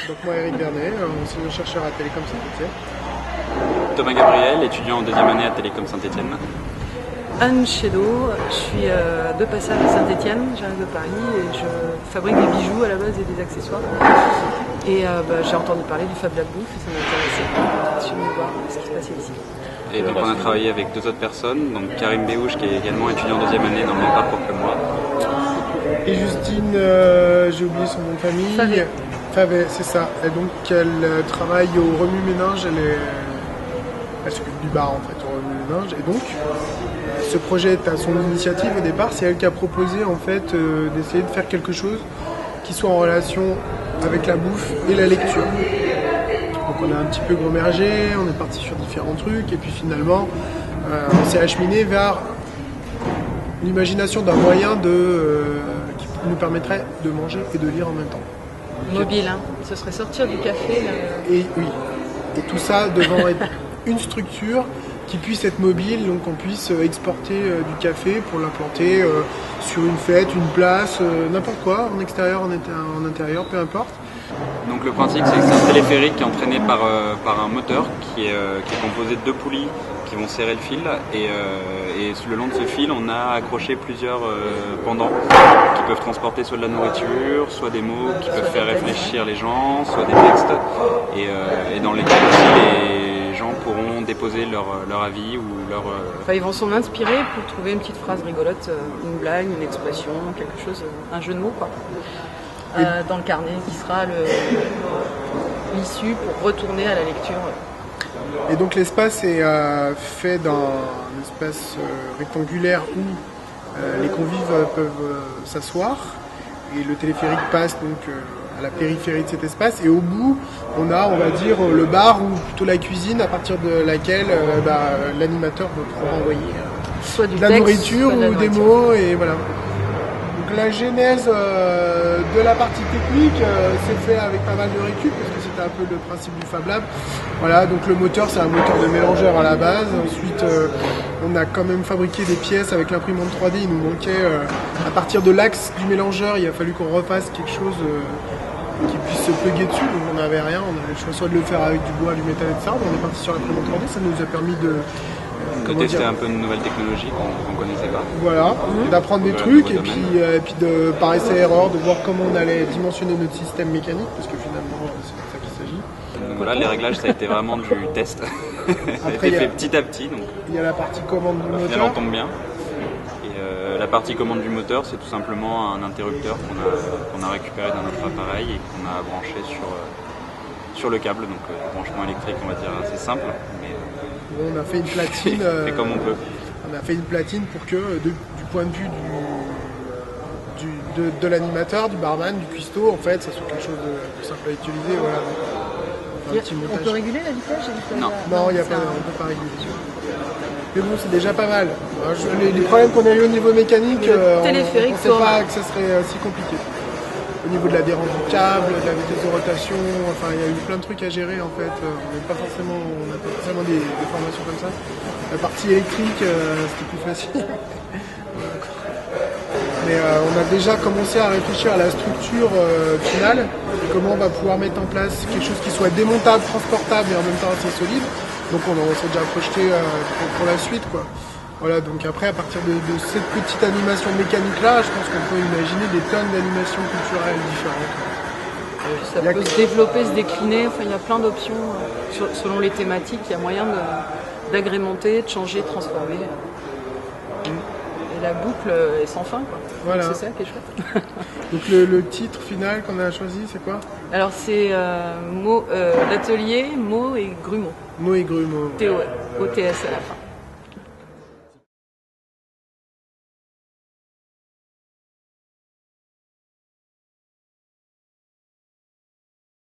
Donc moi Eric Vernet, enseignant-chercheur à Télécom Saint-Etienne. Thomas Gabriel, étudiant en deuxième année à Télécom Saint-Etienne. Anne Chédot, je suis de passage à Saint-Etienne, j'arrive de Paris et je fabrique des bijoux à la base et des accessoires. Et j'ai entendu parler du Fab Lab Bouffe et ça m'a intéressé. Je suis venue voir ce qui se passait ici. Et donc on a travaillé avec deux autres personnes, donc Karim Béouche qui est également étudiant en deuxième année dans le même parcours que moi. Et Justine, j'ai oublié son nom de famille. Favet, c'est ça. Et donc elle travaille au remue-ménage, elle s'occupe du bar en fait au remue-ménage. Et donc ce projet est à son initiative au départ, c'est elle qui a proposé en fait d'essayer de faire quelque chose qui soit en relation avec la bouffe et la lecture. Donc on a un petit peu gommergé, on est parti sur différents trucs et puis finalement on s'est acheminé vers l'imagination d'un moyen qui nous permettrait de manger et de lire en même temps. Mobile, hein. Ce serait sortir du café. Là. Et oui, et tout ça devant être une structure qui puisse être mobile, donc on puisse exporter du café pour l'implanter sur une fête, une place, n'importe quoi, en extérieur, en intérieur, peu importe. Donc le principe c'est que c'est un téléphérique qui est entraîné par un moteur qui est composé de deux poulies qui vont serrer le fil et le long de ce fil on a accroché plusieurs pendants qui peuvent transporter soit de la nourriture, soit des mots qui peuvent faire réfléchir les gens, soit des textes et dans lesquels aussi les gens pourront déposer leur avis ou leur... Enfin, ils vont s'en inspirer pour trouver une petite phrase rigolote, une blague, une expression, quelque chose, un jeu de mots quoi. Dans le carnet qui sera l'issue pour retourner à la lecture. Et donc l'espace est fait dans un espace rectangulaire où les convives peuvent s'asseoir et le téléphérique passe donc à la périphérie de cet espace et au bout on va dire le bar ou plutôt la cuisine à partir de laquelle l'animateur peut envoyer soit du de la texte, nourriture soit de la ou des nourriture. mots et voilà. Donc la genèse de la partie technique s'est fait avec pas mal de récup parce que c'était un peu le principe du Fab Lab. Voilà, donc le moteur c'est un moteur de mélangeur à la base. Ensuite on a quand même fabriqué des pièces avec l'imprimante 3D. Il nous manquait à partir de l'axe du mélangeur, il a fallu qu'on refasse quelque chose qui puisse se plugger dessus. Donc on n'avait rien, on avait le choix soit de le faire avec du bois, du métal et de ça. On est parti sur l'imprimante 3D, ça nous a permis de tester un peu de nouvelles technologies qu'on ne connaissait pas. Voilà, d'apprendre des trucs et puis de par essai-erreur, de voir comment on allait dimensionner notre système mécanique, parce que finalement c'est de ça qu'il s'agit. Donc voilà, les réglages ça a été vraiment du test. Ça a été fait petit à petit. Donc il y a la partie commande du moteur. On tombe bien. Et la partie commande du moteur, c'est tout simplement un interrupteur qu'on a récupéré dans notre appareil et qu'on a branché sur le câble. Donc branchement électrique, on va dire assez simple. Mais on a fait une platine. fait comme on peut. On a fait une platine pour que, du point de vue de l'animateur, du barman, du cuistot, en fait, ça soit quelque chose de simple à utiliser. Voilà. On peut réguler la vitesse? Non. Non, on ne peut pas réguler. Mais bon, c'est déjà pas mal. Les problèmes qu'on a eu au niveau mécanique, on ne pensait pas que ça serait si compliqué. Au niveau de l'adhérence du câble, de la vitesse de rotation, enfin il y a eu plein de trucs à gérer en fait. On n'a pas forcément des formations comme ça. La partie électrique, c'était plus facile. Mais on a déjà commencé à réfléchir à la structure finale, et comment on va pouvoir mettre en place quelque chose qui soit démontable, transportable et en même temps assez solide. Donc on s'est déjà projeté pour la suite quoi. Voilà, donc après, à partir de cette petite animation mécanique-là, je pense qu'on peut imaginer des tonnes d'animations culturelles différentes. Ça peut se développer, se décliner, enfin il y a plein d'options selon les thématiques, il y a moyen d'agrémenter, de changer, de transformer. Et la boucle est sans fin, quoi. Voilà. C'est ça qui est chouette. Donc le titre final qu'on a choisi, c'est quoi? Alors c'est l'atelier Mots et Grumeaux. Mots et Grumeaux. OTS à la fin.